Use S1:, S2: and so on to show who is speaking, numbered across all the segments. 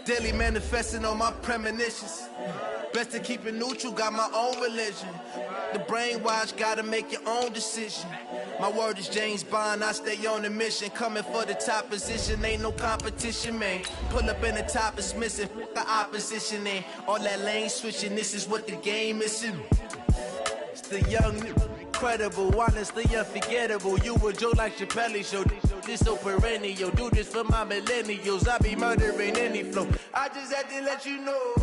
S1: Daily manifesting on my premonitions. Best to keep it neutral, got my own religion. The brainwash, gotta make your own decision. My word is James Bond, I stay on a mission. Coming for the top position, ain't no competition, man. Pull up in the top is missing, the opposition ain't. All that lane switching, this is what the game is. It's the young, incredible, honestly unforgettable. You a joke like Chappelle show. This so perennial, do this for my millennials. I be murdering any flow. I just had to let you know.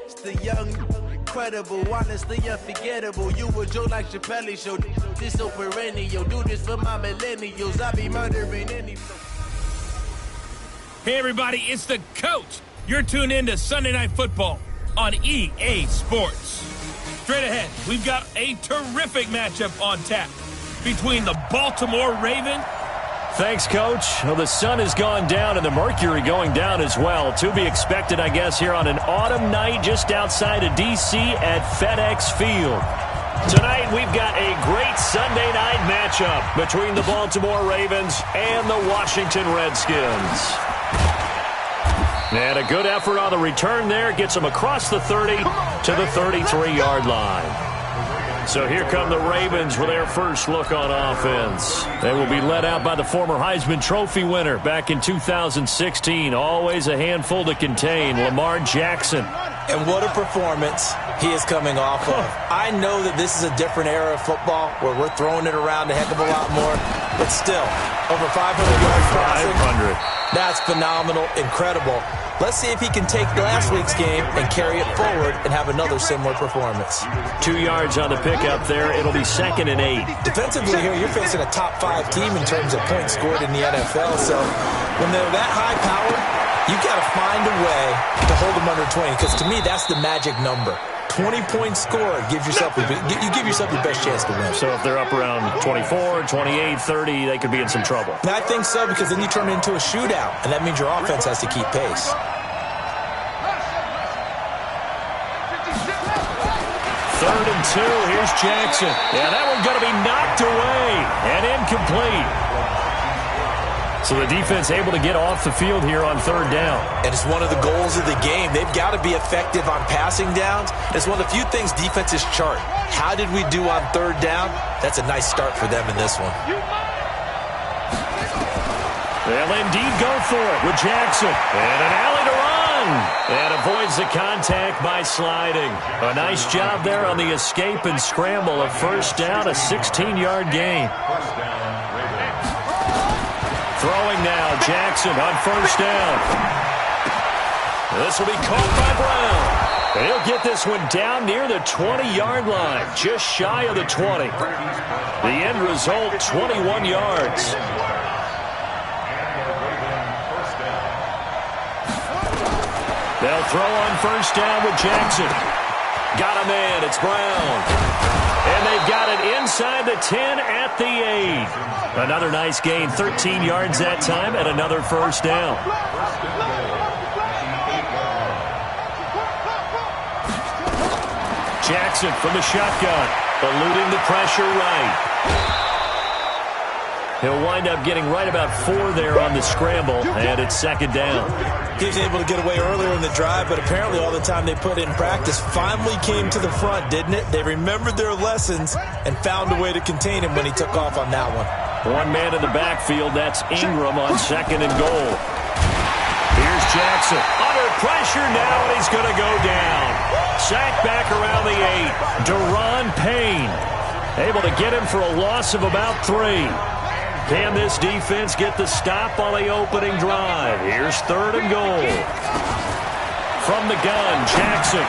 S1: It's the young, incredible, honestly unforgettable. You a joke like Chappelle show. This so perennial, do this for my millennials. I be murdering any flow.
S2: Hey everybody, it's the coach. You're tuned in to Sunday Night Football on EA Sports. Straight ahead, we've got a terrific matchup on tap between the Baltimore Ravens.
S3: Thanks, Coach. Well, the sun has gone down and the mercury going down as well. To be expected, I guess, here on an autumn night just outside of D.C. at FedEx Field. Tonight, we've got a great Sunday night matchup between the Baltimore Ravens and the Washington Redskins. And a good effort on the return there. Gets them across the 30 to the 33-yard line. So here come the Ravens with their first look on offense. They will be led out by the former Heisman Trophy winner back in 2016. Always a handful to contain, Lamar Jackson.
S4: And what a performance he is coming off of. I know that this is a different era of football where we're throwing it around a heck of a lot more, but still, over 500 yards passing.
S3: 500.
S4: That's phenomenal, incredible. Let's see if he can take last week's game and carry it forward and have another similar performance.
S3: 2 yards on the pickup there. It'll be 2nd and 8.
S4: Defensively here, you're facing a top 5 team in terms of points scored in the NFL. So when they're that high powered, you've got to find a way to hold them under 20, because to me, that's the magic number. 20 points scored gives yourself you give yourself your best chance to win.
S3: So if they're up around 24, 28, 30, they could be in some trouble.
S4: And I think so, because then you turn it into a shootout, and that means your offense has to keep pace.
S3: 3rd and 2. Here's Jackson. Yeah, that one's going to be knocked away and incomplete. So the defense able to get off the field here on 3rd down.
S4: And it's one of the goals of the game. They've got to be effective on passing downs. It's one of the few things defenses chart. How did we do on 3rd down? That's a nice start for them in this one.
S3: They'll indeed go for it with Jackson. And an alley to run. And avoids the contact by sliding. A nice job there on the escape and scramble. A 1st down, a 16-yard gain. Throwing now, Jackson on 1st down. This will be caught by Brown. He'll get this one down near the 20-yard line, just shy of the 20. The end result, 21 yards. They'll throw on 1st down with Jackson. Got a man, it's Brown. And they've got it inside the 10 at the 8. Another nice gain, 13 yards that time, and another 1st down. Jackson from the shotgun, eluding the pressure right. He'll wind up getting right about 4 there on the scramble, and it's 2nd down.
S4: He was able to get away earlier in the drive, but apparently all the time they put in practice finally came to the front, didn't it? They remembered their lessons and found a way to contain him when he took off on that one.
S3: One man in the backfield, that's Ingram on 2nd and goal. Here's Jackson. Under pressure now, and he's going to go down. Sacked back around the 8. Deron Payne able to get him for a loss of about 3. Can this defense get the stop on the opening drive? Here's 3rd and goal. From the gun, Jackson.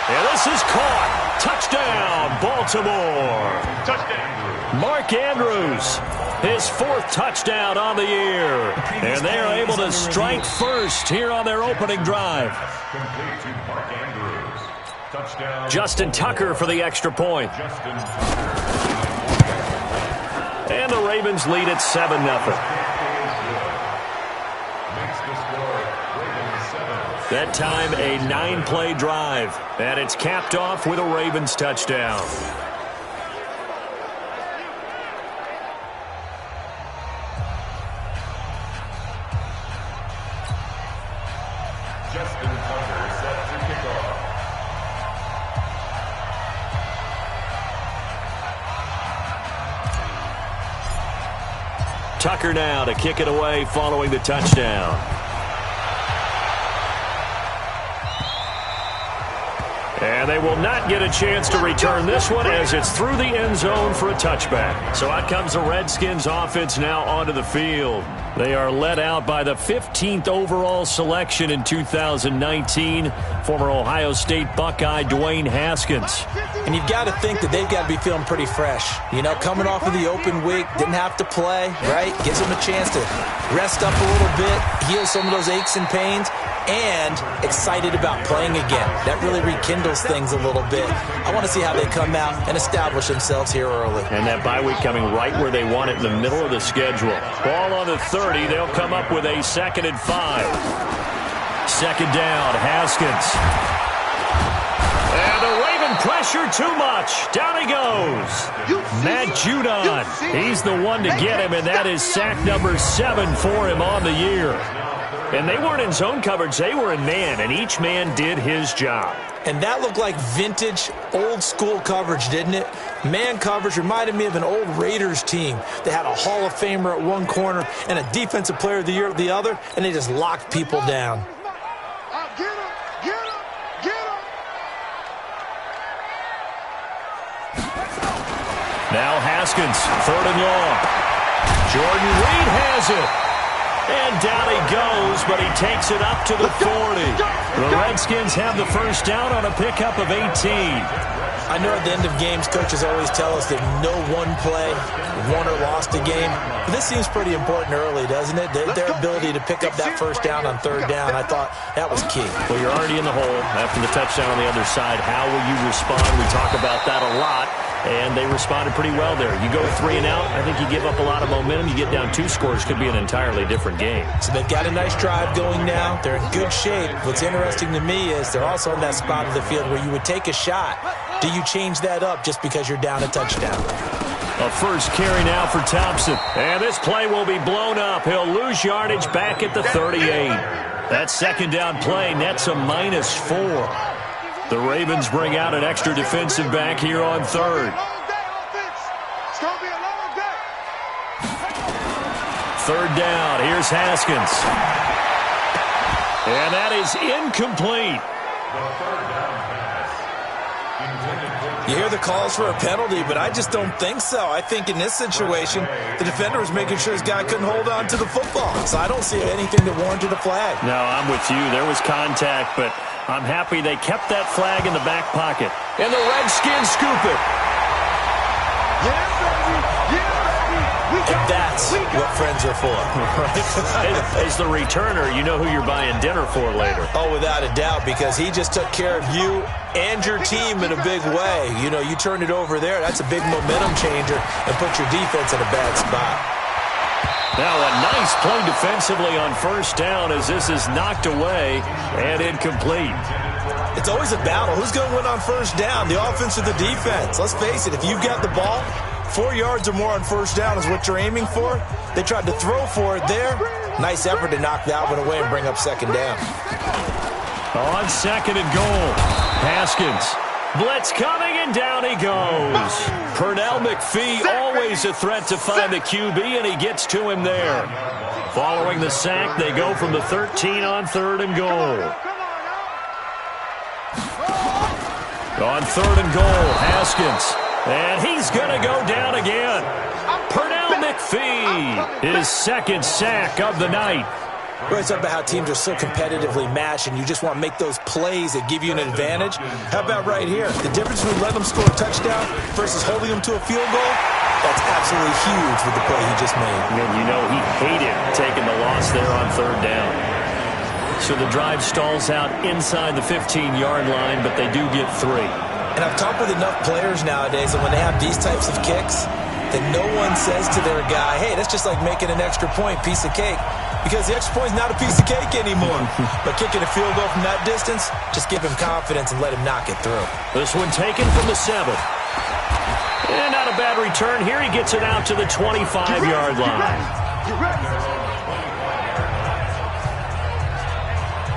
S3: And this is caught. Touchdown, Baltimore. Touchdown. Mark Andrews, his 4th touchdown on the year. And they are able to strike first here on their opening drive. Justin Tucker for the extra point. And the Ravens lead at 7-0. That time a 9-play drive. And it's capped off with a Ravens touchdown. Tucker now to kick it away following the touchdown. And they will not get a chance to return this one as it's through the end zone for a touchback. So out comes the Redskins offense now onto the field. They are led out by the 15th overall selection in 2019, former Ohio State Buckeye Dwayne Haskins.
S4: And you've got to think that they've got to be feeling pretty fresh. You know, coming off of the open week, didn't have to play, right? Gives them a chance to rest up a little bit, heal some of those aches and pains, and excited about playing again. That really rekindles things a little bit. I want to see how they come out and establish themselves here early.
S3: And that bye week coming right where they want it, in the middle of the schedule. Ball on the 30. They'll come up with a 2nd and 5. Second down, Haskins. And the Raven pressure too much. Down he goes. Matt Judon. He's the one to get him, and that is sack number 7 for him on the year. And they weren't in zone coverage. They were in man, and each man did his job.
S4: And that looked like vintage, old-school coverage, didn't it? Man coverage reminded me of an old Raiders team. They had a Hall of Famer at one corner and a Defensive Player of the Year at the other, and they just locked people down.
S3: Now Haskins, 3rd and long. Jordan Reed has it. And down he goes, but he takes it up to the 40. The Redskins have the first down on a pickup of 18.
S4: I know at the end of games, coaches always tell us that no one play won or lost a game. But this seems pretty important early, doesn't it? Their ability to pick up that first down on 3rd down, I thought that was key.
S3: Well, you're already in the hole after the touchdown on the other side. How will you respond? We talk about that a lot. And they responded pretty well there. You go 3 and out, I think you give up a lot of momentum. You get down 2 scores, could be an entirely different game.
S4: So they've got a nice drive going now. They're in good shape. What's interesting to me is they're also in that spot of the field where you would take a shot. Do you change that up just because you're down a touchdown?
S3: A first carry now for Thompson. And this play will be blown up. He'll lose yardage back at the 38. That second down play nets a -4. The Ravens bring out an extra defensive back here on 3rd. 3rd down. Here's Haskins. And that is incomplete.
S4: You hear the calls for a penalty, but I just don't think so. I think in this situation, the defender was making sure his guy couldn't hold on to the football. So I don't see anything that warranted a flag.
S3: No, I'm with you. There was contact, but I'm happy they kept that flag in the back pocket. And the Redskins scoop it.
S4: And that's what friends are for.
S3: As the returner, you know who you're buying dinner for later.
S4: Oh, without a doubt, because he just took care of you and your team in a big way. You know, you turn it over there, that's a big momentum changer and put your defense in a bad spot.
S3: Now a nice play defensively on 1st down as this is knocked away and incomplete.
S4: It's always a battle. Who's going to win on 1st down, the offense or the defense? Let's face it, if you've got the ball, 4 yards or more on 1st down is what you're aiming for. They tried to throw for it there. Nice effort to knock that one away and bring up 2nd down.
S3: On 2nd and goal, Haskins. Blitz coming, and down he goes. Pernell McPhee, always a threat to find the QB, and he gets to him there. Following the sack, they go from the 13 on 3rd and goal. On 3rd and goal, Haskins. And he's going to go down again. Pernell McPhee, his 2nd sack of the night.
S4: We always talk about how teams are so competitively matched and you just want to make those plays that give you an advantage. How about right here? The difference between letting them score a touchdown versus holding them to a field goal, that's absolutely huge with the play he just made.
S3: And you know he hated taking the loss there on 3rd down. So the drive stalls out inside the 15-yard line, but they do get 3.
S4: And I've talked with enough players nowadays that when they have these types of kicks, that no one says to their guy, hey, that's just like making an extra point, piece of cake. Because the extra point is not a piece of cake anymore. But kicking a field goal from that distance, just give him confidence and let him knock it through.
S3: This one taken from the 7. And not a bad return here. He gets it out to the 25-yard line.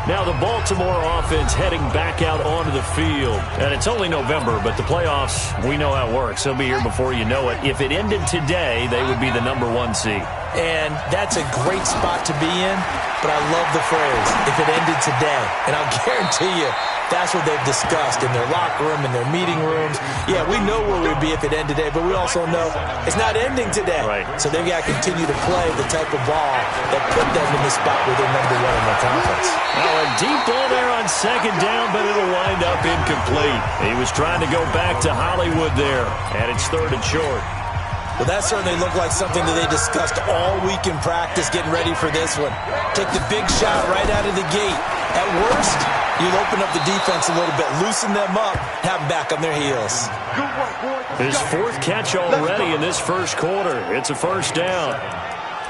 S3: Now the Baltimore offense heading back out onto the field. And it's only November, but the playoffs, we know how it works. They'll be here before you know it. If it ended today, they would be the #1 seed.
S4: And that's a great spot to be in, but I love the phrase, if it ended today. And I'll guarantee you, that's what they've discussed in their locker room, in their meeting rooms. Yeah, we know where we'd be if it ended today, but we also know it's not ending today.
S3: Right.
S4: So they've got to continue to play the type of ball that put them in the spot where they're #1 in their conference.
S3: Now a deep ball there on second down, but it'll wind up incomplete. He was trying to go back to Hollywood there, and it's 3rd and short.
S4: Well, that certainly looked like something that they discussed all week in practice, getting ready for this one. Take the big shot right out of the gate. At worst, you'll open up the defense a little bit, loosen them up, have them back on their heels.
S3: His 4th catch already in this first quarter. It's a first down.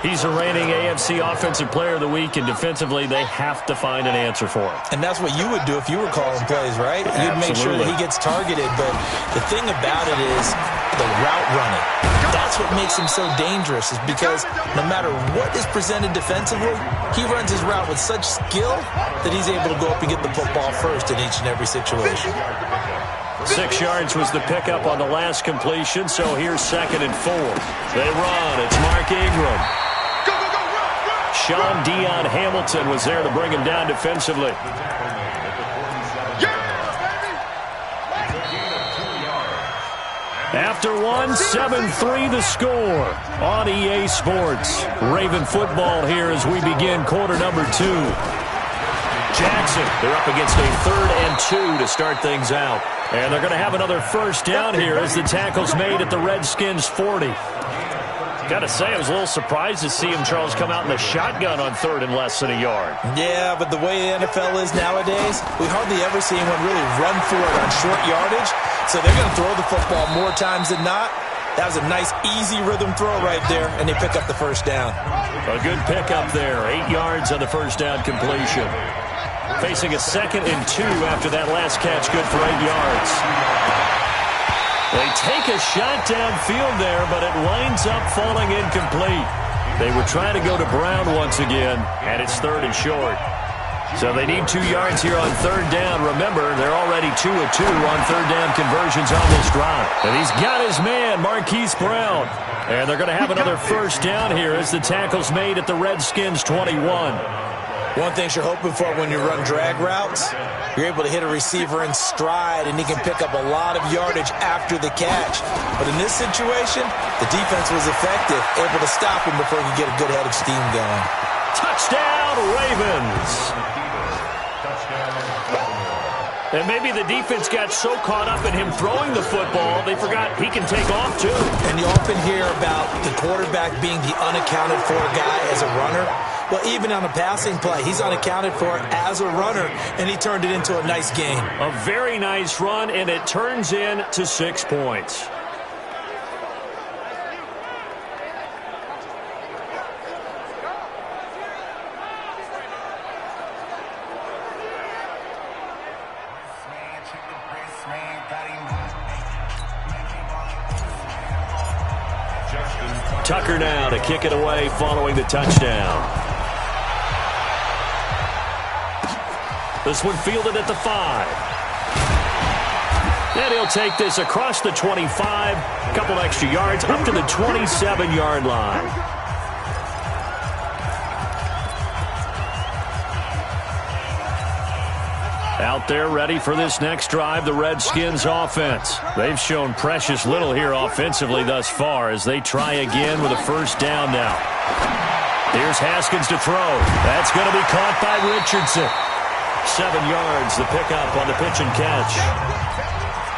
S3: He's the reigning AFC Offensive Player of the Week, and defensively, they have to find an answer for him.
S4: And that's what you would do if you were calling plays, right? You'd make sure that he gets targeted, but the thing about it is the route running. That's what makes him so dangerous, is because no matter what is presented defensively, he runs his route with such skill that he's able to go up and get the football first in each and every situation.
S3: 6 yards was the pickup on the last completion, so here's 2nd and 4. They run. It's Mark Ingram. Sean Dion Hamilton was there to bring him down defensively. After one, 7-3 the score on EA Sports. Raven football here as we begin quarter number 2. Jackson, they're up against a 3rd and 2 to start things out. And they're going to have another first down here as the tackle's made at the Redskins' 40. Got to say, I was a little surprised to see him, Charles, come out in the shotgun on 3rd and less than a yard.
S4: Yeah, but the way the NFL is nowadays, we hardly ever see anyone really run for it on short yardage. So they're going to throw the football more times than not. That was a nice, easy rhythm throw right there, and they pick up the first down.
S3: A good pickup there. 8 yards on the first down completion. Facing a 2nd and 2 after that last catch, good for 8 yards. They take a shot downfield there, but it winds up falling incomplete. They were trying to go to Brown once again, and it's 3rd and short. So they need 2 yards here on 3rd down. Remember, they're already 2 of 2 on 3rd down conversions on this drive. And he's got his man, Marquise Brown. And they're going to have another first down here as the tackle's made at the Redskins' 21.
S4: One thing you're hoping for when you run drag routes, you're able to hit a receiver in stride, and he can pick up a lot of yardage after the catch. But in this situation, the defense was effective, able to stop him before he could get a good head of steam going.
S3: Touchdown, Ravens! And maybe the defense got so caught up in him throwing the football, they forgot he can take off too.
S4: And you often hear about the quarterback being the unaccounted for guy as a runner. Well, even on a passing play, he's unaccounted for as a runner, and he turned it into a nice game.
S3: A very nice run, and it turns into 6 points. Tucker now to kick it away following the touchdown. This one fielded at the 5. And he'll take this across the 25, a couple extra yards, up to the 27-yard line. Out there ready for this next drive, the Redskins offense. They've shown precious little here offensively thus far as they try again with a first down now. Here's Haskins to throw. That's going to be caught by Richardson. 7 yards, the pickup on the pitch and catch.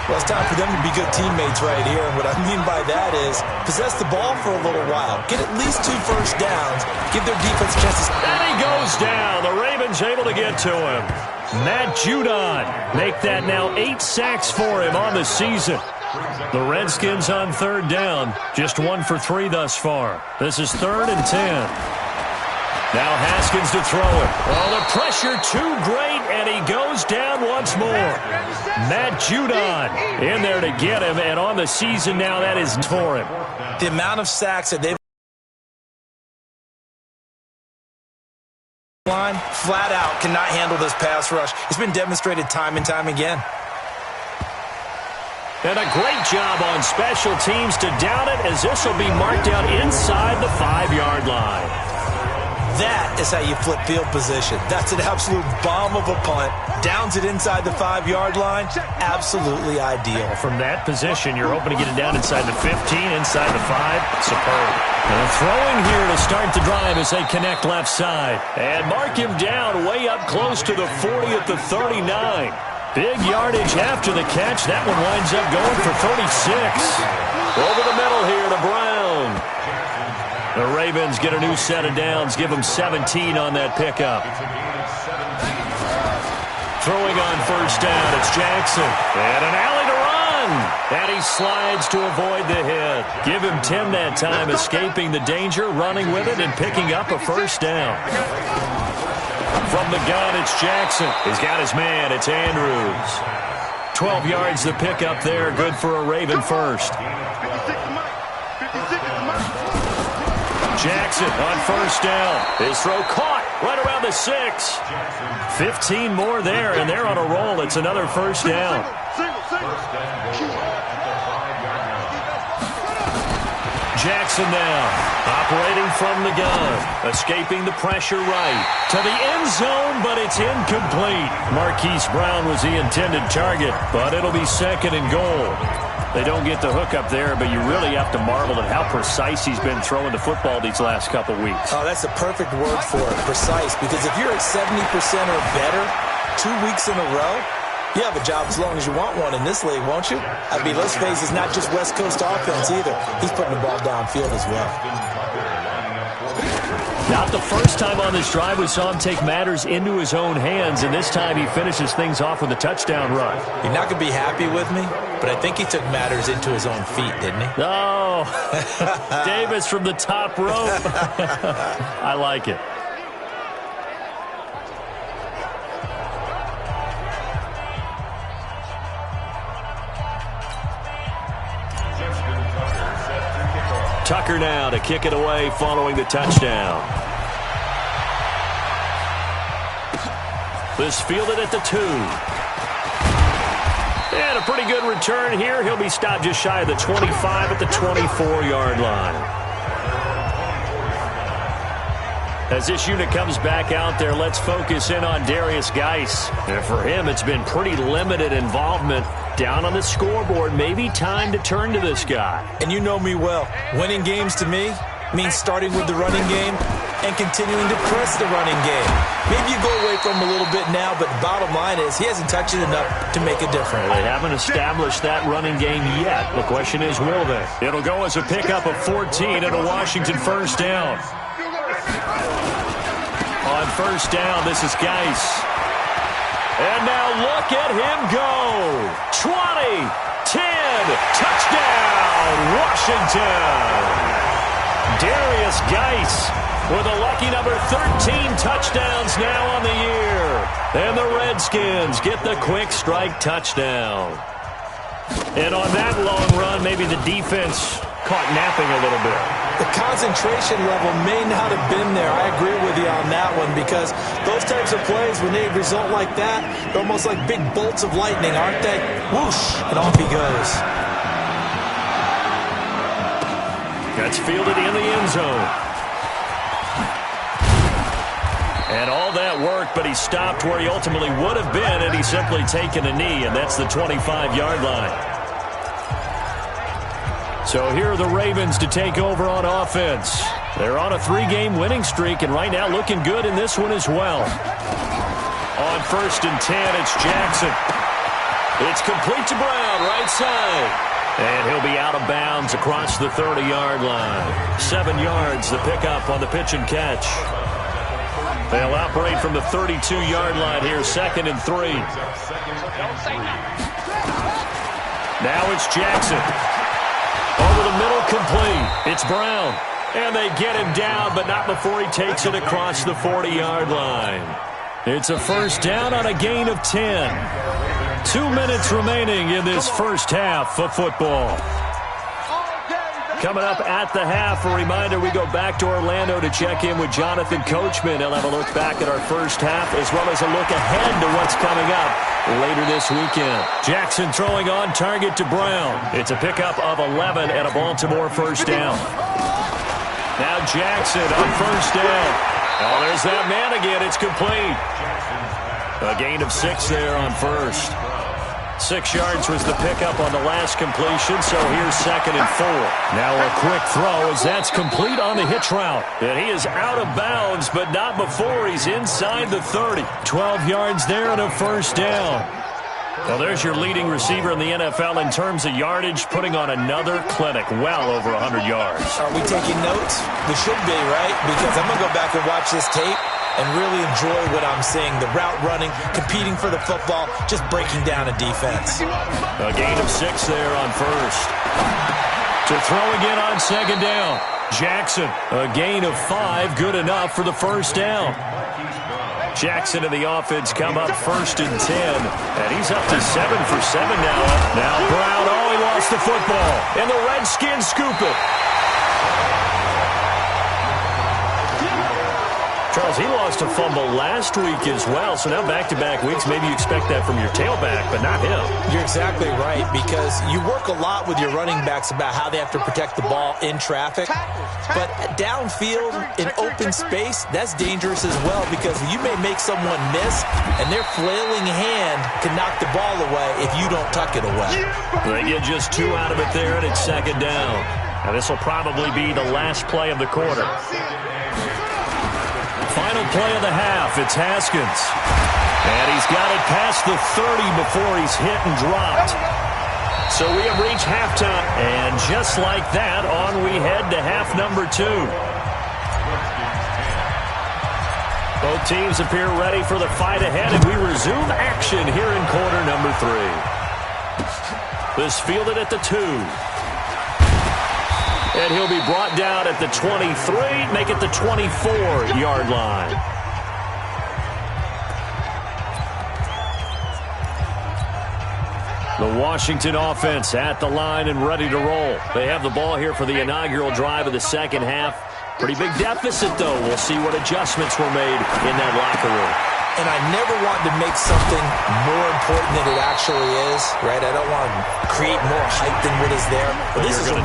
S4: Well, it's time for them to be good teammates right here. And what I mean by that is possess the ball for a little while. Get at least 2 first downs. Give their defense chances.
S3: And he goes down. The Ravens able to get to him. Matt Judon make that now 8 sacks for him on the season. The Redskins on 3rd down. Just 1 for 3 thus far. This is 3rd and 10. Now Haskins to throw it. Oh, the pressure too great, and he goes down once more. Matt Judon in there to get him, and on the season now that is for him.
S4: The amount of sacks that they've line flat out cannot handle this pass rush. It's been demonstrated time and time again.
S3: And a great job on special teams to down it, as this will be marked out inside the 5-yard line.
S4: That is how you flip field position. That's an absolute bomb of a punt. Downs it inside the 5-yard line. Absolutely ideal.
S3: From that position, you're hoping to get it down inside the 15, inside the 5. Superb. And throwing here to start the drive as they connect left side. And mark him down way up close to the 40 at the 39. Big yardage after the catch. That one winds up going for 36. Over the middle here to Brown. The Ravens get a new set of downs. Give them 17 on that pickup. Throwing on first down, it's Jackson. And an alley to run. And he slides to avoid the hit. Give him 10 that time, escaping the danger, running with it, and picking up a first down. From the gun, it's Jackson. He's got his man. It's Andrews. 12 yards to pick up there. Good for a Raven first. Jackson on first down. His throw caught right around the 6. 15 more there, and they're on a roll. It's another first down. Jackson now, operating from the gun, escaping the pressure right to the end zone, but it's incomplete. Marquise Brown was the intended target, but it'll be second and goal. They don't get the hook up there, but you really have to marvel at how precise he's been throwing the football these last couple weeks.
S4: Oh, that's the perfect word for it, precise, because if you're at 70% or better 2 weeks in a row, you have a job as long as you want one in this league, won't you? I mean, let's face it, it's not just West Coast offense either. He's putting the ball downfield as well.
S3: Not the first time on this drive we saw him take matters into his own hands, and this time he finishes things off with a touchdown run.
S4: You're not going to be happy with me, but I think he took matters into his own feet, didn't he?
S3: Oh, Davis from the top rope. I like it. Tucker now to kick it away following the touchdown. This fielded at the 2. And a pretty good return here. He'll be stopped just shy of the 25 at the 24-yard line. As this unit comes back out there, let's focus in on Darius Geis. And for him, it's been pretty limited involvement. Down on the scoreboard, maybe time to turn to this guy.
S4: And you know me well. Winning games to me means starting with the running game and continuing to press the running game. Maybe you go away from him a little bit now, but the bottom line is he hasn't touched it enough to make a difference.
S3: They haven't established that running game yet. The question is, will they? It'll go as a pickup of 14 and a Washington first down. On first down, this is Geis. And now look at him go. 20, 10, touchdown, Washington. Darius Geis with a lucky number 13 touchdowns now on the year. And the Redskins get the quick strike touchdown. And on that long run, maybe the defense caught napping a little bit.
S4: The concentration level may not have been there. I agree with you on that one, because those types of plays, when they result like that, they're almost like big bolts of lightning, aren't they? Whoosh, and off he goes.
S3: That's fielded in the end zone. And all that work, but he stopped where he ultimately would have been, and he's simply taken a knee, and that's the 25-yard line. So here are the Ravens to take over on offense. They're on a 3-game winning streak, and right now looking good in this one as well. On first and 10, it's Jackson. It's complete to Brown, right side. And he'll be out of bounds across the 30-yard line. 7 yards, the pickup on the pitch and catch. They'll operate from the 32-yard line here, 2nd and 3. Now it's Jackson. Over the middle, complete. It's Brown. And they get him down, but not before he takes it across the 40-yard line. It's a first down on a gain of 10. 2 minutes remaining in this first half of football. Coming up at the half, a reminder we go back to Orlando to check in with Jonathan Coachman. He'll have a look back at our first half as well as a look ahead to what's coming up later this weekend. Jackson throwing on target to Brown. It's a pickup of 11 and a Baltimore first down. Now Jackson on first down. Oh, there's that man again. It's complete. A gain of 6 there on first. 6 yards was the pickup on the last completion, so here's 2nd and 4. Now a quick throw as that's complete on the hitch route. And he is out of bounds, but not before he's inside the 30. 12 yards there and a first down. Well, there's your leading receiver in the NFL in terms of yardage, putting on another clinic, well over 100 yards.
S4: Are we taking notes? We should be, right? Because I'm going to go back and watch this tape and really enjoy what I'm seeing. The route running, competing for the football, just breaking down a defense.
S3: A gain of 6 there on first. To throw again on 2nd down. Jackson, a gain of 5, good enough for the first down. Jackson and the offense come up 1st and 10. And he's up to 7 for 7 now. Now Brown, oh, he lost the football. And the Redskins scoop it. Charles, he lost a fumble last week as well, so now back-to-back weeks, maybe you expect that from your tailback, but not him.
S4: You're exactly right, because you work a lot with your running backs about how they have to protect the ball in traffic, but downfield, in open space, that's dangerous as well, because you may make someone miss, and their flailing hand can knock the ball away if you don't tuck it away.
S3: They get just 2 out of it there, and it's 2nd down. Now this will probably be the last play of the quarter. Final play of the half, it's Haskins. And he's got it past the 30 before he's hit and dropped. So we have reached halftime, and just like that, on we head to half number 2. Both teams appear ready for the fight ahead, and we resume action here in quarter number 3. This fielded at the 2. And he'll be brought down at the 23, make it the 24-yard line. The Washington offense at the line and ready to roll. They have the ball here for the inaugural drive of the second half. Pretty big deficit, though. We'll see what adjustments were made in that locker room.
S4: And I never want to make something more important than it actually is, right? I don't want to create more hype than what is there. But this is I'm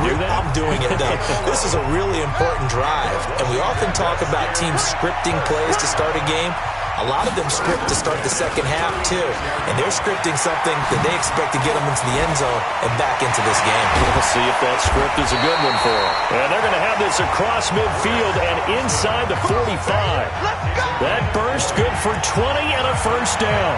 S4: doing it, though. This is a really important drive. And we often talk about teams scripting plays to start a game. A lot of them script to start the second half, too. And they're scripting something that they expect to get them into the end zone and back into this game.
S3: We'll see if that script is a good one for them. And they're going to have this across midfield and inside the 45. That burst good for 20 and a first down.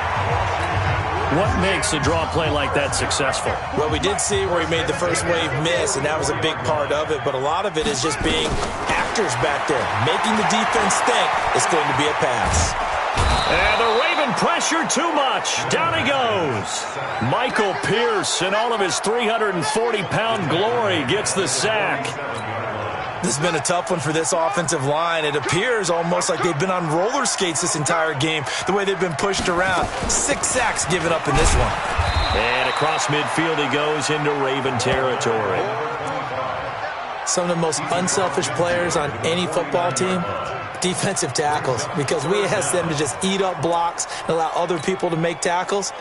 S3: What makes a draw play like that successful?
S4: Well, we did see where he made the first wave miss, and that was a big part of it. But a lot of it is just being actors back there, making the defense think it's going to be a pass.
S3: And the Raven pressure too much. Down he goes. Michael Pierce in all of his 340-pound glory gets the sack.
S4: This has been a tough one for this offensive line. It appears almost like they've been on roller skates this entire game, the way they've been pushed around. 6 sacks given up in this one.
S3: And across midfield he goes into Raven territory.
S4: Some of the most unselfish players on any football team, defensive tackles, because we ask them to just eat up blocks and allow other people to make tackles.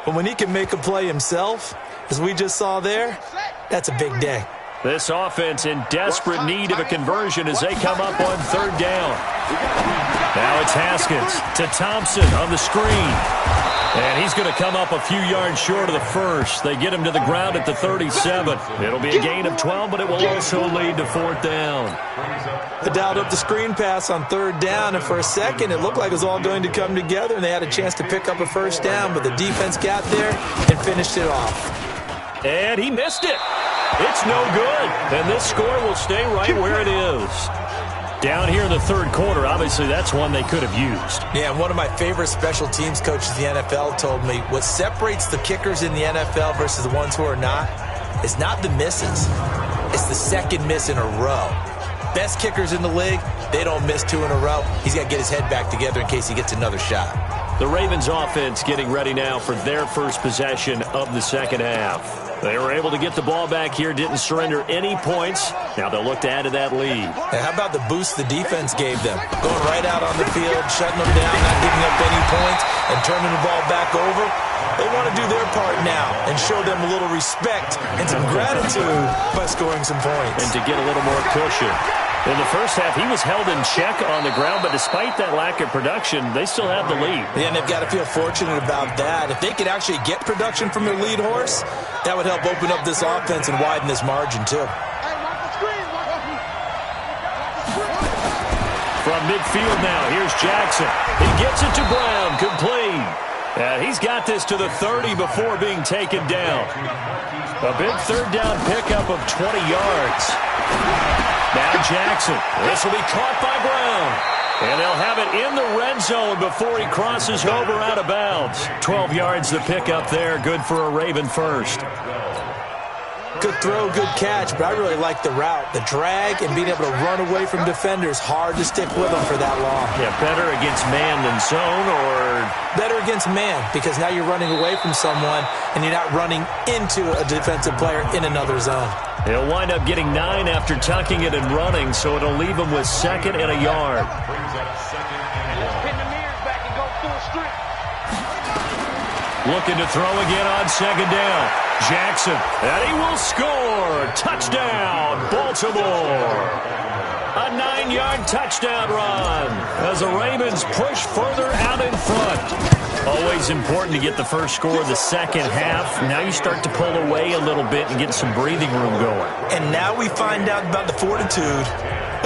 S4: But when he can make a play himself, as we just saw there, that's a big day.
S3: This offense in desperate need of a conversion as they come up on 3rd down. Now it's Haskins to Thompson on the screen. And he's going to come up a few yards short of the first. They get him to the ground at the 37. It'll be a gain of 12, but it will also lead to 4th down.
S4: They dialed up the screen pass on 3rd down, and for a second it looked like it was all going to come together, and they had a chance to pick up a first down, but the defense got there and finished it off.
S3: And he missed it. It's no good. And this score will stay right where it is. Down here in the 3rd quarter, obviously that's one they could have used.
S4: Yeah, and one of my favorite special teams coaches in the NFL told me what separates the kickers in the NFL versus the ones who are not is not the misses. It's the second miss in a row. Best kickers in the league, they don't miss 2 in a row. He's got to get his head back together in case he gets another shot.
S3: The Ravens offense getting ready now for their first possession of the second half. They were able to get the ball back here, didn't surrender any points. Now they'll look to add to that lead.
S4: And how about the boost the defense gave them? Going right out on the field, shutting them down, not giving up any points, and turning the ball back over. They want to do their part now and show them a little respect and some gratitude by scoring some points.
S3: And to get a little more cushion. In the first half, he was held in check on the ground, but despite that lack of production, they still have the lead.
S4: Yeah, and they've got to feel fortunate about that. If they could actually get production from their lead horse, that would help open up this offense and widen this margin, too.
S3: From midfield now, here's Jackson. He gets it to Brown, complete. And he's got this to the 30 before being taken down. A big third down pickup of 20 yards. Now Jackson. This will be caught by Brown. And they'll have it in the red zone before he crosses over out of bounds. 12 yards the pickup there. Good for a Raven first.
S4: Good throw, good catch, but I really like the route. The drag and being able to run away from defenders, hard to stick with them for that long.
S3: Yeah, better against man than zone, or?
S4: Better against man, because now you're running away from someone and you're not running into a defensive player in another zone.
S3: He'll wind up getting 9 after tucking it and running, so it'll leave him with 2nd and a yard. Looking to throw again on 2nd down. Jackson, and he will score. Touchdown, Baltimore. A 9-yard touchdown run as the Ravens push further out in front. Always important to get the first score of the second half. Now you start to pull away a little bit and get some breathing room going.
S4: And now we find out about the fortitude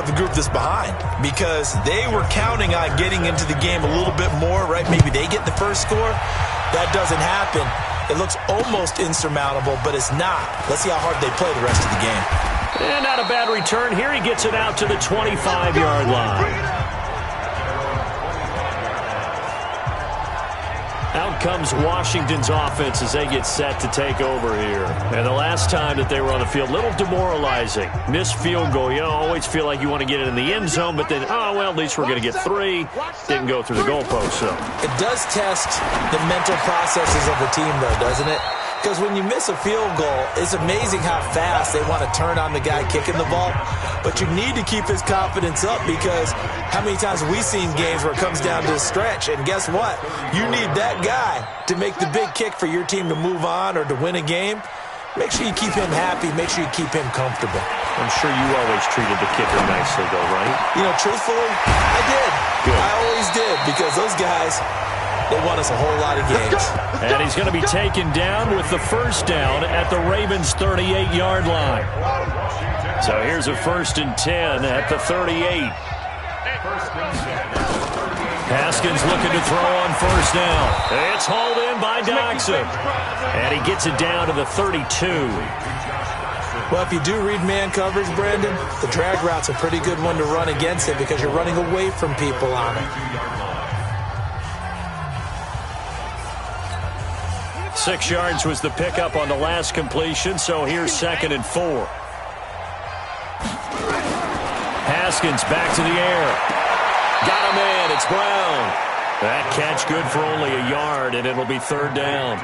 S4: of the group that's behind, because they were counting on getting into the game a little bit more, right? Maybe they get the first score. That doesn't happen. It looks almost insurmountable, but it's not. Let's see how hard they play the rest of the game.
S3: And not a bad return here. He gets it out to the 25-yard line. Out comes Washington's offense as they get set to take over here. And the last time that they were on the field, a little demoralizing. Missed field goal. You always feel like you want to get it in the end zone, but then, oh, well, at least we're going to get 3. Didn't go through the goalpost, so.
S4: It does test the mental processes of the team, though, doesn't it? Because when you miss a field goal, it's amazing how fast they want to turn on the guy kicking the ball. But you need to keep his confidence up, because how many times have we seen games where it comes down to a stretch? And guess what? You need that guy to make the big kick for your team to move on or to win a game. Make sure you keep him happy. Make sure you keep him comfortable.
S3: I'm sure you always treated the kicker nicely, though, right?
S4: You know, truthfully, I did.
S3: Good.
S4: I always did, because those guys, they won us a whole lot of games.
S3: And he's going to be taken down with the first down at the Ravens' 38-yard line. So here's a 1st and 10 at the 38. Haskins looking to throw on 1st down. It's hauled in by Doxson. And he gets it down to the 32.
S4: Well, if you do read man coverage, Brandon, the drag route's a pretty good one to run against it, because you're running away from people on it.
S3: 6 yards was the pickup on the last completion, so here's 2nd and 4. Haskins back to the air. Got him in. It's Brown. That catch good for only a yard, and it'll be 3rd down.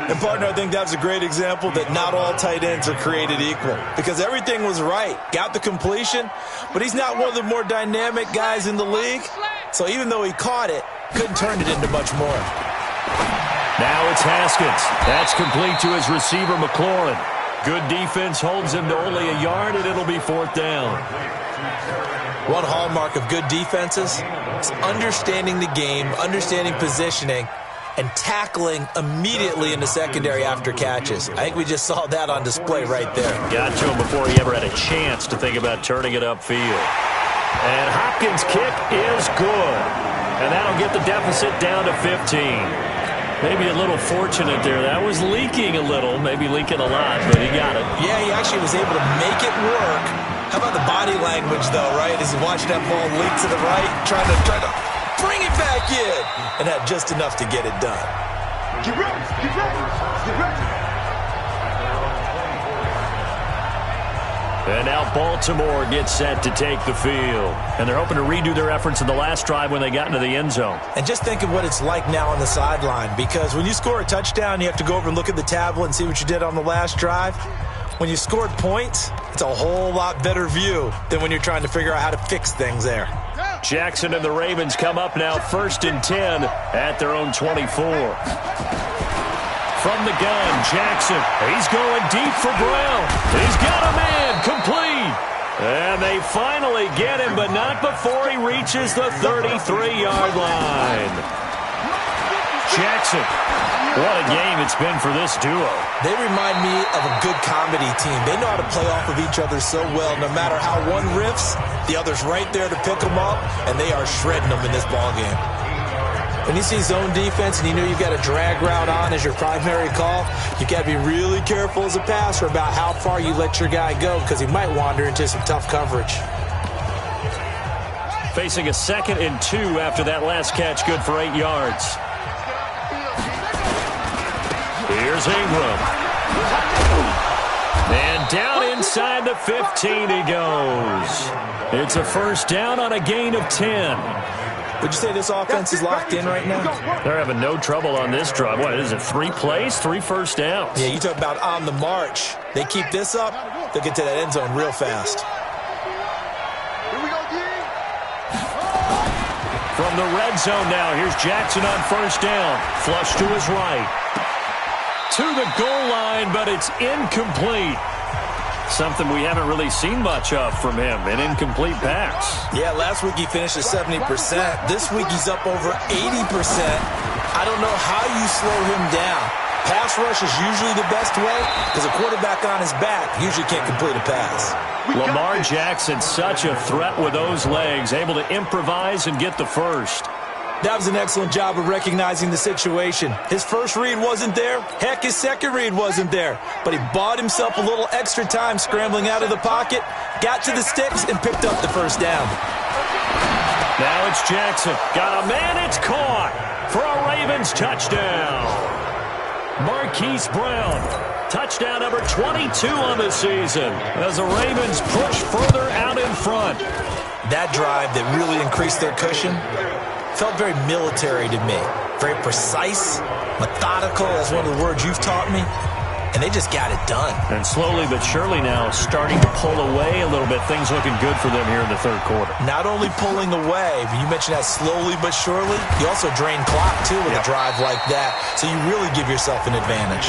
S4: And, partner, I think that's a great example that not all tight ends are created equal, because everything was right. Got the completion, but he's not one of the more dynamic guys in the league. So even though he caught it, couldn't turn it into much more.
S3: Now it's Haskins. That's complete to his receiver, McLaurin. Good defense holds him to only a yard, and it'll be 4th down.
S4: One hallmark of good defenses is understanding the game, understanding positioning, and tackling immediately in the secondary after catches. I think we just saw that on display right there.
S3: Got to him before he ever had a chance to think about turning it upfield. And Hopkins' kick is good. And that'll get the deficit down to 15. Maybe a little fortunate there. That was leaking a little, maybe leaking a lot, but he got it.
S4: Yeah, he actually was able to make it work. How about the body language, though, right? As he watched that ball leak to the right, trying to bring it back in, and had just enough to get it done. Get ready, get ready, get ready.
S3: And now Baltimore gets set to take the field. And they're hoping to redo their efforts in the last drive when they got into the end zone.
S4: And just think of what it's like now on the sideline, because when you score a touchdown, you have to go over and look at the tablet and see what you did on the last drive. When you scored points, it's a whole lot better view than when you're trying to figure out how to fix things there.
S3: Jackson and the Ravens come up now 1st and 10 at their own 24. From the gun, Jackson. He's going deep for Brown. He's got a man, complete. And they finally get him, but not before he reaches the 33-yard line. Jackson. What a game it's been for this duo.
S4: They remind me of a good comedy team. They know how to play off of each other so well. No matter how one riffs, the other's right there to pick them up, and they are shredding them in this ballgame. When you see zone defense and you know you've got a drag route on as your primary call, you got to be really careful as a passer about how far you let your guy go because he might wander into some tough coverage.
S3: Facing a 2nd and 2 after that last catch, good for 8 yards. Here's Ingram. And down inside the 15 he goes. It's a 1st down on a gain of 10.
S4: Would you say this offense is locked in right now?
S3: They're having no trouble on this drive. What is it, 3 plays, 3 first downs?
S4: Yeah, you talk about on the march. They keep this up, they'll get to that end zone real fast.
S3: From the red zone now, here's Jackson on 1st down. Flush to his right. To the goal line, but it's incomplete. Something we haven't really seen much of from him, an incomplete pass.
S4: Yeah, last week he finished at 70%. This week he's up over 80%. I don't know how you slow him down. Pass rush is usually the best way because a quarterback on his back usually can't complete a pass.
S3: Lamar Jackson, such a threat with those legs, able to improvise and get the first.
S4: That was an excellent job of recognizing the situation. His first read wasn't there. Heck, his second read wasn't there. But he bought himself a little extra time scrambling out of the pocket, got to the sticks, and picked up the 1st down.
S3: Now it's Jackson. Got a man, it's caught for a Ravens touchdown. Marquise Brown, touchdown number 22 on the season as the Ravens push further out in front.
S4: That drive that really increased their cushion felt very military to me. Very precise, methodical, that's one of the words you've taught me. And they just got it done.
S3: And slowly but surely now starting to pull away a little bit. Things looking good for them here in the 3rd quarter.
S4: Not only pulling away, but you mentioned that slowly but surely. You also drain clock, too, with a drive like that. So you really give yourself an advantage.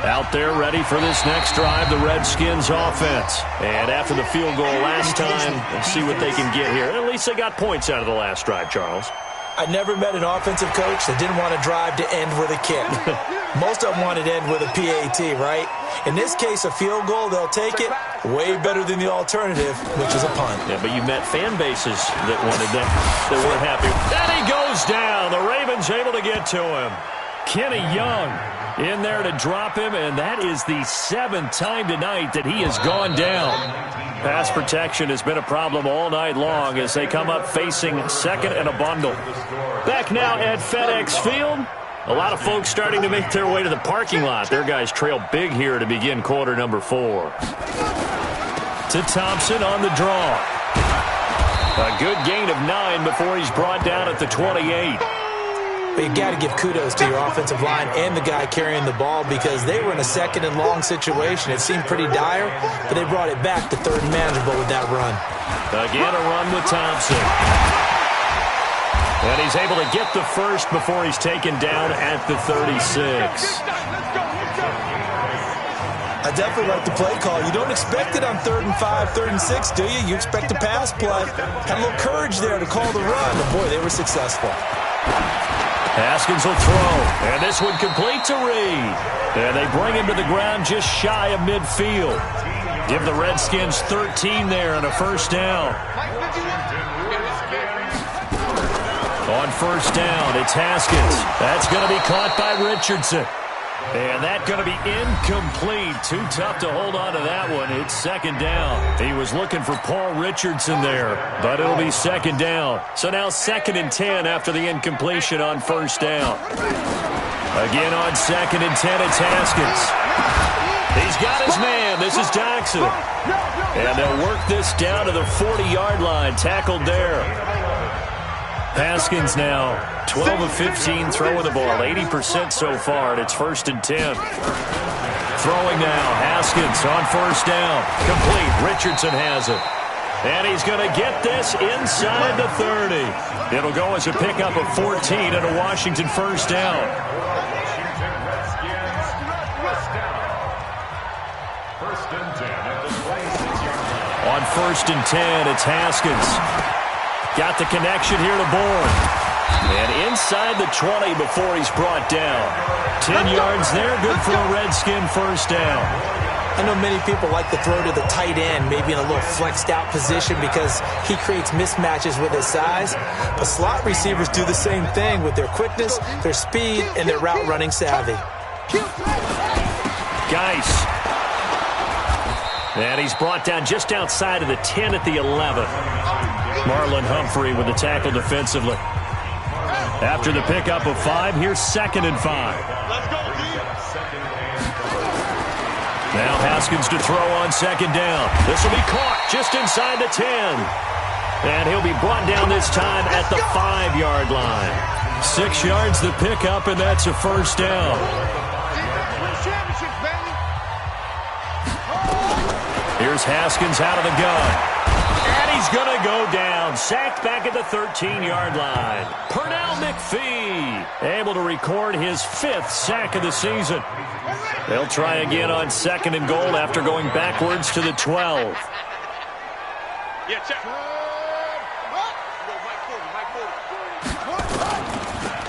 S3: Out there ready for this next drive, the Redskins offense. And after the field goal last time, let's see what they can get here. At least they got points out of the last drive, Charles.
S4: I never met an offensive coach that didn't want to drive to end with a kick. Most of them wanted to end with a PAT, right? In this case, a field goal, they'll take it. Way better than the alternative, which is a punt.
S3: Yeah, but you met fan bases that wanted that, that weren't happy. And he goes down. The Ravens able to get to him. Kenny Young in there to drop him, and that is the 7th time tonight that he has gone down. Pass protection has been a problem all night long as they come up facing 2nd and a bundle. Back now at FedEx Field. A lot of folks starting to make their way to the parking lot. Their guys trail big here to begin quarter number 4. To Thompson on the draw. A good gain of 9 before he's brought down at the 28.
S4: But you got to give kudos to your offensive line and the guy carrying the ball because they were in a 2nd and long situation. It seemed pretty dire, but they brought it back to 3rd and manageable with that run.
S3: Again, a run with Thompson. And he's able to get the first before he's taken down at the 36.
S4: I definitely like the play call. You don't expect it on 3rd and 5, 3rd and 6, do you? You expect a pass play. Had a little courage there to call the run, and boy, they were successful.
S3: Haskins will throw, and this one complete to Reed. And they bring him to the ground just shy of midfield. Give the Redskins 13 there and a 1st down. On 1st down, it's Haskins. That's going to be caught by Richardson. And that's going to be incomplete. Too tough to hold on to that one. It's 2nd down. He was looking for Paul Richardson there, but it'll be 2nd down. So now 2nd and 10 after the incompletion on 1st down. Again on 2nd and 10, it's Haskins. He's got his man. This is Jackson. And they'll work this down to the 40-yard line. Tackled there. Haskins now 12 of 15 throwing the ball, 80% so far, and it's 1st and 10. Throwing now, Haskins on 1st down. Complete. Richardson has it. And he's going to get this inside the 30. It'll go as a pickup of 14 and a Washington 1st down. On 1st and 10, it's Haskins. Got the connection here to Bourne. And inside the 20 before he's brought down. 10 yards there, good for a Redskin 1st down.
S4: I know many people like to throw to the tight end, maybe in a little flexed out position because he creates mismatches with his size. But slot receivers do the same thing with their quickness, their speed, and their route running savvy.
S3: Geis. And he's brought down just outside of the 10 at the 11. Marlon Humphrey with the tackle defensively. After the pickup of 5, here's 2nd and 5. Now Haskins to throw on 2nd down. This will be caught just inside the 10. And he'll be brought down this time at the 5-yard line. 6 yards the pickup, and that's a 1st down. Here's Haskins out of the gun. And he's going to go down. Sacked back at the 13-yard line. Pernell McPhee able to record his 5th sack of the season. They'll try again on 2nd and goal after going backwards to the 12.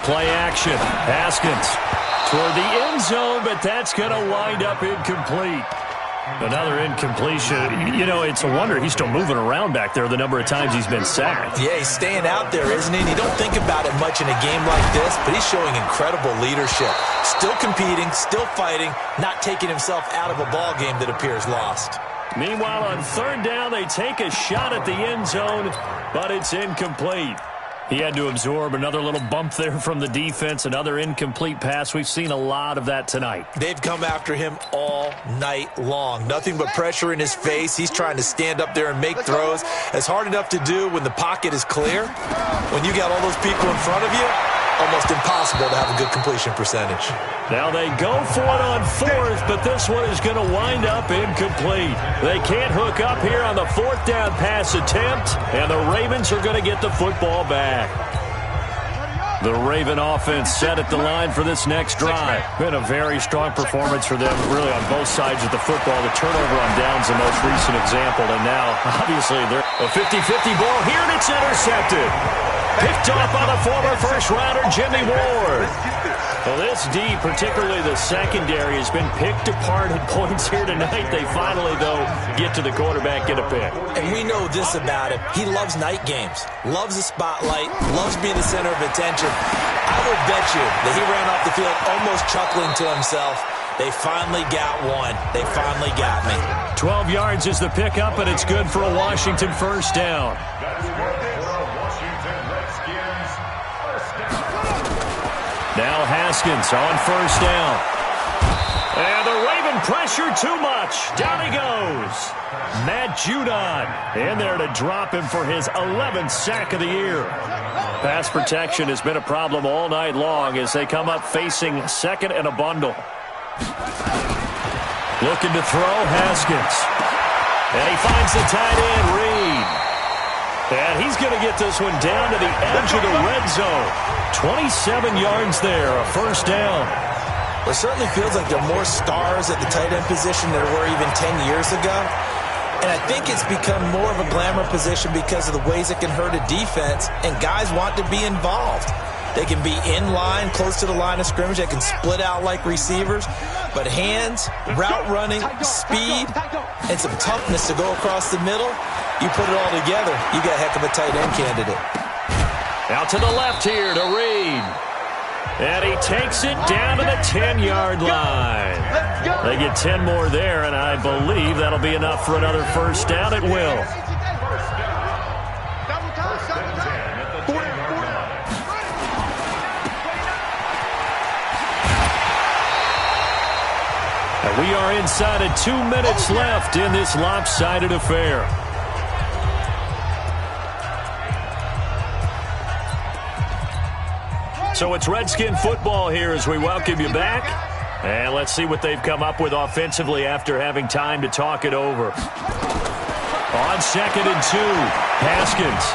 S3: Play action. Haskins toward the end zone, but that's going to wind up incomplete. Another incompletion. You know, it's a wonder he's still moving around back there the number of times he's been sacked.
S4: Yeah, he's staying out there, isn't he? And you don't think about it much in a game like this, but he's showing incredible leadership. Still competing, still fighting, not taking himself out of a ball game that appears lost.
S3: Meanwhile, on 3rd down, they take a shot at the end zone, but it's incomplete. He had to absorb another little bump there from the defense, another incomplete pass. We've seen a lot of that tonight.
S4: They've come after him all night long. Nothing but pressure in his face. He's trying to stand up there and make throws. It's hard enough to do when the pocket is clear. When you got all those people in front of you, almost impossible to have a good completion percentage.
S3: Now they go for it on 4th, but this one is going to wind up incomplete. They can't hook up here on the 4th down pass attempt, and the Ravens are going to get the football back. The Raven offense set at the line for this next drive. Been a very strong performance for them, really on both sides of the football. The turnover on downs the most recent example, and now, obviously, they're a 50-50 ball here, and it's intercepted. Picked off by the former first-rounder Jimmy Ward. Well, this D, particularly the secondary, has been picked apart at points here tonight. They finally, though, get to the quarterback, get a pick.
S4: And we know this about him. He loves night games, loves the spotlight, loves being the center of attention. I would bet you that he ran off the field almost chuckling to himself. They finally got one. They finally got me.
S3: 12 yards is the pickup, and it's good for a Washington 1st down. Now Haskins on 1st down. And the Raven pressure too much. Down he goes. Matt Judon in there to drop him for his 11th sack of the year. Pass protection has been a problem all night long as they come up facing 2nd and a bundle. Looking to throw, Haskins. And he finds the tight end, Reed. And he's going to get this one down to the edge of the red zone. 27 yards there, a 1st down.
S4: Well, it certainly feels like there are more stars at the tight end position than there were even 10 years ago. And I think it's become more of a glamour position because of the ways it can hurt a defense, and guys want to be involved. They can be in line, close to the line of scrimmage. They can split out like receivers. But hands, route running, speed, and some toughness to go across the middle, you put it all together, you got a heck of a tight end candidate.
S3: Out to the left here to Reed. And he takes it down to the 10-yard line. They get 10 more there, and I believe that'll be enough for another 1st down. It will. And we are inside of 2 minutes left in this lopsided affair. So it's Redskin football here as we welcome you back. And let's see what they've come up with offensively after having time to talk it over. On 2nd and 2, Haskins.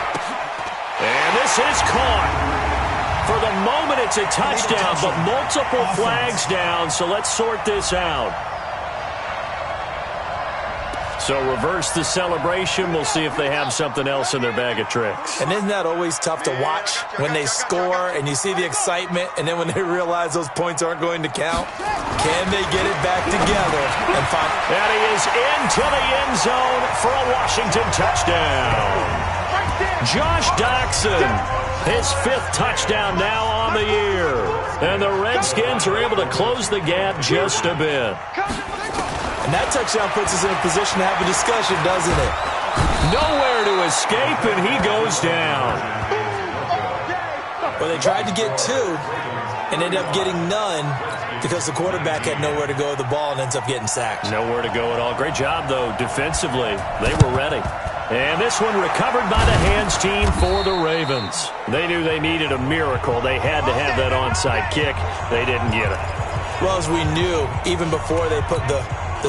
S3: And this is caught. For the moment, it's a touchdown, but multiple flags down, so let's sort this out. So reverse the celebration. We'll see if they have something else in their bag of tricks.
S4: And isn't that always tough to watch when they score and you see the excitement, and then when they realize those points aren't going to count? Can they get it back together and find?
S3: And he is into the end zone for a Washington touchdown. Josh Doxson, his 5th touchdown now on the year. And the Redskins are able to close the gap just a bit.
S4: And that touchdown puts us in a position to have a discussion, doesn't it?
S3: Nowhere to escape, and he goes down.
S4: Well, they tried to get 2 and ended up getting none because the quarterback had nowhere to go with the ball and ends up getting sacked.
S3: Nowhere to go at all. Great job, though, defensively. They were ready. And this one recovered by the hands team for the Ravens. They knew they needed a miracle. They had to have that onside kick. They didn't get it.
S4: Well, as we knew, even before they put the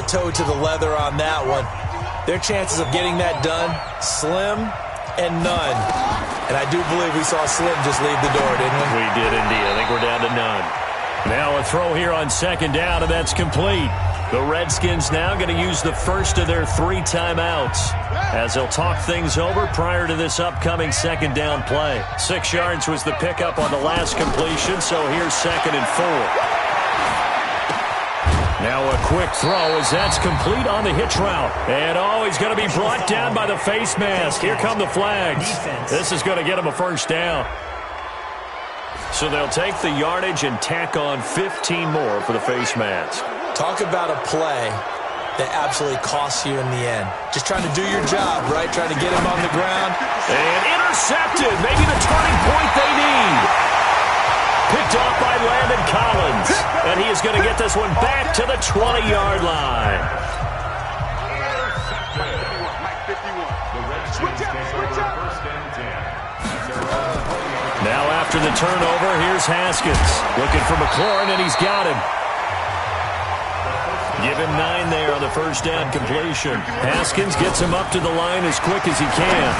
S4: toe to the leather on that one, their chances of getting that done, slim and none. And I do believe we saw Slim just leave the door, didn't we?
S3: We did indeed. I think we're down to none. Now a throw here on 2nd down, and that's complete. The Redskins now going to use the first of their 3 timeouts as they'll talk things over prior to this upcoming 2nd down play. 6 yards was the pickup on the last completion, so here's 2nd and 4. Now a quick throw as that's complete on the hitch route. And he's going to be brought down by the face mask. Here come the flags. This is going to get him a 1st down. So they'll take the yardage and tack on 15 more for the face mask.
S4: Talk about a play that absolutely costs you in the end. Just trying to do your job, right? Trying to get him on the ground.
S3: And intercepted. Maybe the turning point they need. Picked off by Landon Collins. And he is going to get this one back to the 20-yard line. Now after the turnover, here's Haskins. Looking for McLaurin, and he's got him. Give him 9 there on the 1st down completion. Haskins gets him up to the line as quick as he can.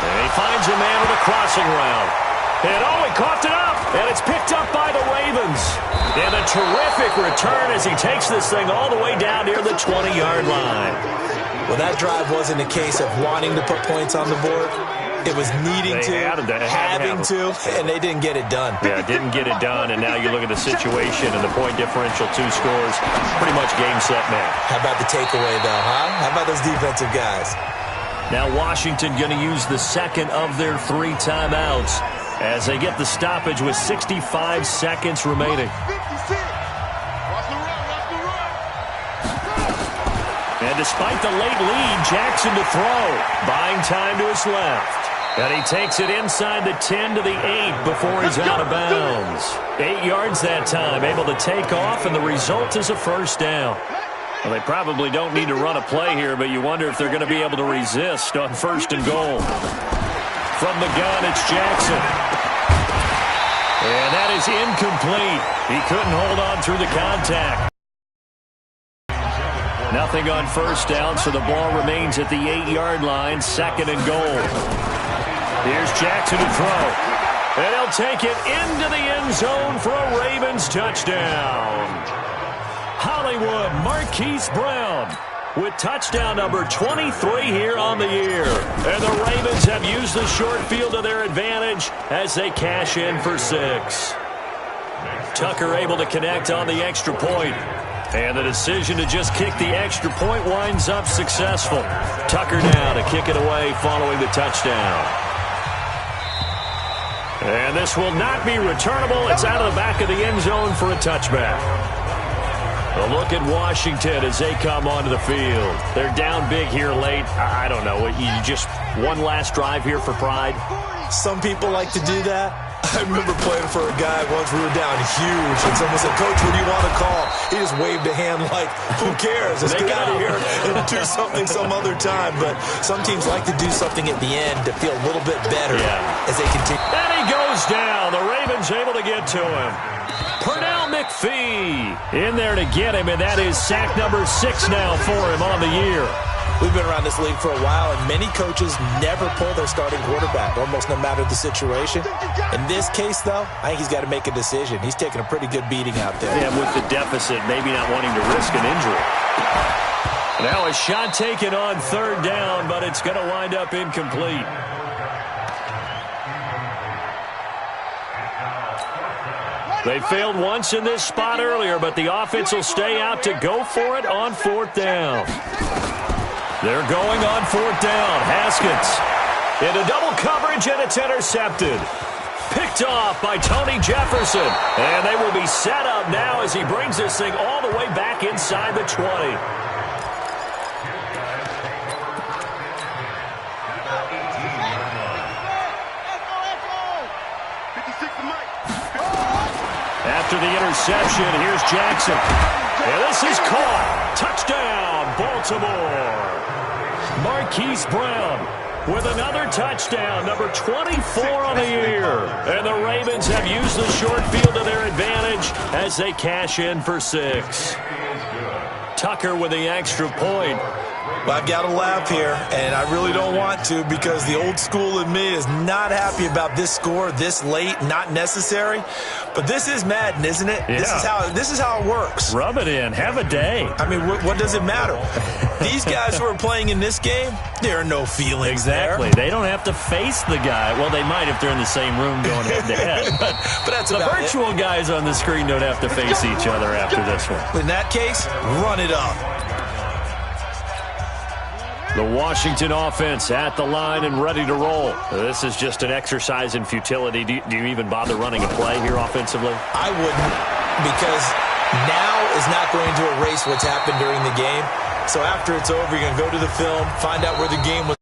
S3: And he finds a man with a crossing route. And he coughed it up, and it's picked up by the Ravens. And a terrific return as he takes this thing all the way down near the 20-yard line.
S4: Well, that drive wasn't a case of wanting to put points on the board. It was needing having to, and they didn't get it done.
S3: Yeah, didn't get it done, and now you look at the situation and the point differential, 2 scores, pretty much game, set, match.
S4: How about the takeaway, though, huh? How about those defensive guys?
S3: Now Washington going to use the 2nd of their 3 timeouts as they get the stoppage with 65 seconds remaining. And despite the late lead, Jackson to throw. Buying time to his left. And he takes it inside the 10 to the 8 before he's out of bounds. 8 yards that time, able to take off, and the result is a 1st down. Well, they probably don't need to run a play here, but you wonder if they're going to be able to resist on 1st and goal. From the gun, it's Jackson. And that is incomplete. He couldn't hold on through the contact. Nothing on 1st down, so the ball remains at the 8-yard line, 2nd and goal. Here's Jackson to throw. And he'll take it into the end zone for a Ravens touchdown. Hollywood Marquise Brown with touchdown number 23 here on the year. And the Ravens have used the short field to their advantage as they cash in for 6. Tucker able to connect on the extra point. And the decision to just kick the extra point winds up successful. Tucker now to kick it away following the touchdown. And this will not be returnable. It's out of the back of the end zone for a touchback. A look at Washington as they come onto the field. They're down big here late. I don't know. You just one last drive here for pride?
S4: Some people like to do that. I remember playing for a guy once. We were down huge, and someone said, "Coach, what do you want to call?" He just waved a hand like, "Who cares? Let's get out of here and do something some other time." But some teams like to do something at the end to feel a little bit better as they continue.
S3: And he goes down. The Ravens able to get to him. Pernell McPhee in there to get him, and that is sack number 6 now for him on the year.
S4: We've been around this league for a while, and many coaches never pull their starting quarterback, almost no matter the situation. In this case, though, I think he's got to make a decision. He's taking a pretty good beating out there.
S3: Yeah, with the deficit, maybe not wanting to risk an injury. Now a shot taken on 3rd down, but it's going to wind up incomplete. They failed once in this spot earlier, but the offense will stay out to go for it on 4th down. They're going on 4th down. Haskins into double coverage, and it's intercepted. Picked off by Tony Jefferson. And they will be set up now as he brings this thing all the way back inside the 20. After the interception, here's Jackson. And this is caught. Touchdown, Baltimore. Marquise Brown with another touchdown, number 24 on the year. And the Ravens have used the short field to their advantage as they cash in for 6. Tucker with the extra point.
S4: Well, I've got to laugh here, and I really don't want to because the old school in me is not happy about this score this late, not necessary. But this is Madden, isn't it?
S3: Yeah.
S4: This is how it works.
S3: Rub it in. Have a day.
S4: I mean, what does it matter? These guys who are playing in this game, there are no feelings
S3: Exactly.
S4: there.
S3: They don't have to face the guy. Well, they might if they're in the same room going head-to-head. But
S4: that's
S3: the
S4: about
S3: virtual guys on the screen don't have to face each other after this one.
S4: In that case, run it up.
S3: The Washington offense at the line and ready to roll. This is just an exercise in futility. Do you even bother running a play here offensively?
S4: I wouldn't, because now is not going to erase what's happened during the game. So after it's over, you're going to go to the film, find out where the game was.